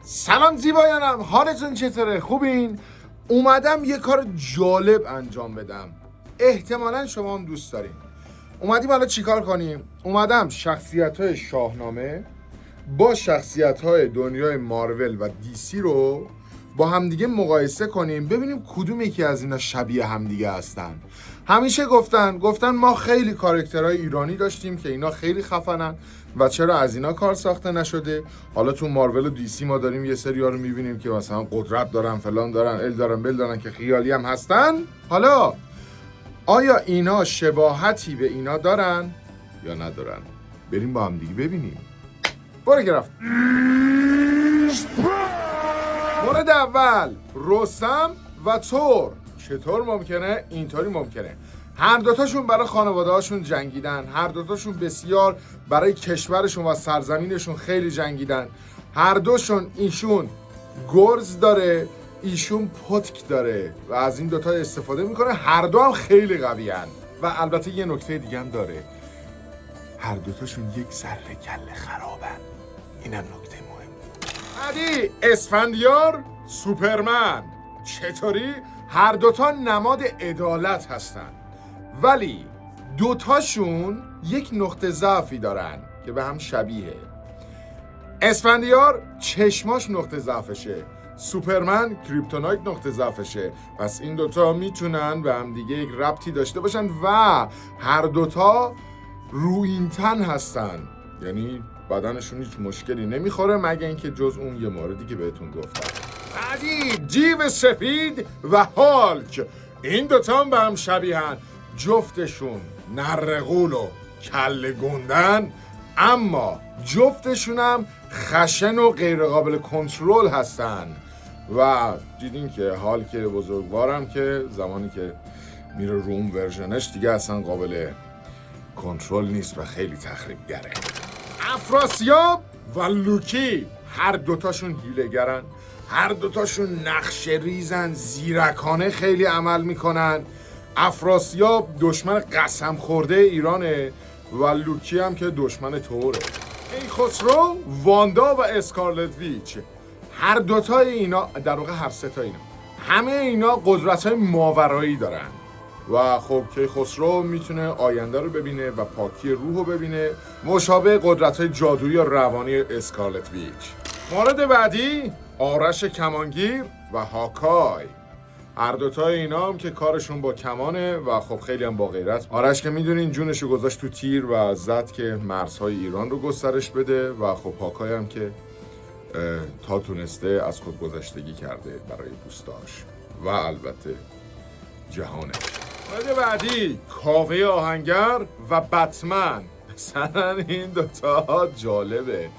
سلام زیبایانم، حالتون چطوره؟ خوبین؟ اومدم یه کار جالب انجام بدم. احتمالا شما هم دوست دارین. اومدیم حالا چیکار کنیم؟ اومدم شخصیت‌های شاهنامه با شخصیت‌های دنیای مارول و دیسی رو با همدیگه مقایسه کنیم، ببینیم کدوم یکی از اینا شبیه همدیگه هستن. همیشه گفتن ما خیلی کاراکترهای ایرانی داشتیم که اینا خیلی خفنن و چرا از اینا کار ساخته نشده. حالا تو مارول و دیسی ما داریم یه سری‌ها رو می‌بینیم که مثلا قدرت دارن، فلان دارن، ال دارن، بل دارن که خیالی هم هستن. حالا آیا اینا شباهتی به اینا دارن یا ندارن؟ بریم با هم دیگه ببینیم. برو گرفت. مورد اول، رستم و تور. چطور ممکنه؟ اینطوری ممکنه. هر دوتاشون برای خانواده هاشون جنگیدن، هر دوتاشون بسیار برای کشورشون و سرزمینشون خیلی جنگیدن. هر دوشون، ایشون گرز داره، ایشون پتک داره و از این دوتا استفاده میکنه. هر دو هم خیلی قوی هن. و البته یه نکته دیگه هم داره، هر دوتاشون یک ذره کله خرابن. اینم نکته مهم. بعدی، اسفندیار، سوپرمن. چطوری؟ هر دوتا نماد عدالت هستن، ولی دوتاشون یک نقطه ضعفی دارن که به هم شبیه. اسفندیار چشماش نقطه ضعفشه، سوپرمن کریپتونایت نقطه ضعفشه. پس این دوتا میتونن به هم دیگه یک ربطی داشته باشن و هر دوتا رویینتن هستن، یعنی بدنشون هیچ مشکلی نمیخوره مگه اینکه جز اون یه موردی که بهتون گفتم. بعدی، دیو سفید و هالک. این دوتا هم به هم شبیهن، جفتشون نرغول و کله گندن، اما جفتشون هم خشن و غیر قابل کنترل هستن. و دیدین که هالک بزرگوارم که زمانی که میره روم ورژنش دیگه اصلا قابل کنترل نیست و خیلی تخریبگره. افراسیاب و لوکی، هر دوتاشون هیله‌گرن، هر دوتاشون نقشه ریزن، زیرکانه خیلی عمل میکنن. افراسیاب دشمن قسم خورده ایرانه و لوکی هم که دشمن توره. کیخسرو، واندا و اسکارلت ویچ، هر دوتای اینا، در واقع هر سه تا اینا، همه اینا قدرت‌های ماورایی دارن و خب کیخسرو میتونه آینده رو ببینه و پاکی روح رو ببینه، مشابه قدرت‌های جادویی یا روانی اسکارلت ویچ. مورد بعدی، آرش کمانگیر و هاکای. هر دوتای اینا هم که کارشون با کمانه و خب خیلی هم با غیرت. آرش که میدونین جونشو گذاشت تو تیر و زد که مرزهای ایران رو گسترش بده و خب هاکای هم که تا تونسته از خود گذشتگی کرده برای دوستاش و البته جهانه. مورد بعدی، کاوه آهنگر و بتمن. مثلا این دوتا جالبه،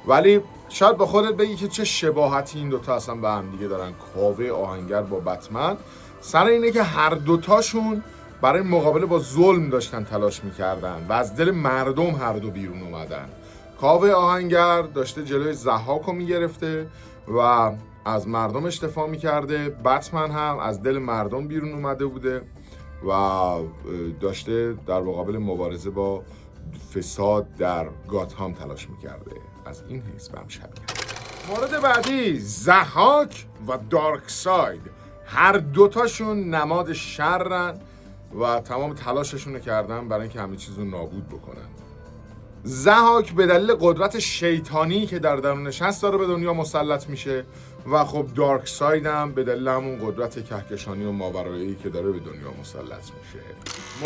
ولی شاید با خودت بگی که چه شباهتی این دوتا اصلا به هم دیگه دارن، کاوه آهنگر با بتمن. سر اینه که هر دوتاشون برای مقابله با ظلم داشتن تلاش میکردن و از دل مردم هر دو بیرون اومدن. کاوه آهنگر داشته جلوی ضحاک رو میگرفته و از مردم اشتفا میکرده، بتمن هم از دل مردم بیرون اومده بوده و داشته در مقابل مبارزه با فساد در گاتهام تلاش میکرده. از این حیث به هم شبیه. مورد بعدی، ضحاک و دارکساید. هر دوتاشون نماد شرن و تمام تلاششون رو کردن برای اینکه همه چیز رو نابود بکنن. ضحاک به دلیل قدرت شیطانی که در درونش هست داره به دنیا مسلط میشه و خب دارکساید هم به دلیل همون قدرت کهکشانی و ماورایی که داره به دنیا مسلط میشه.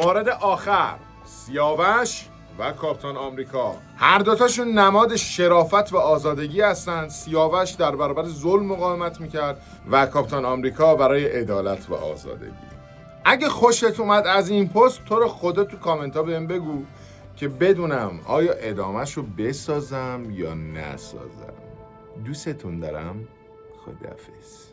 مورد آخر، سیاوش و کاپیتان آمریکا. هر دوتاشون نماد شرافت و آزادگی هستن. سیاوش در برابر ظلم مقاومت میکرد و کاپیتان آمریکا برای عدالت و آزادگی. اگه خوشت اومد از این پست، تو رو خدا تو کامنت ها بهم بگو که بدونم آیا ادامهشو بسازم یا نسازم. دوستتون دارم. خداحافظ.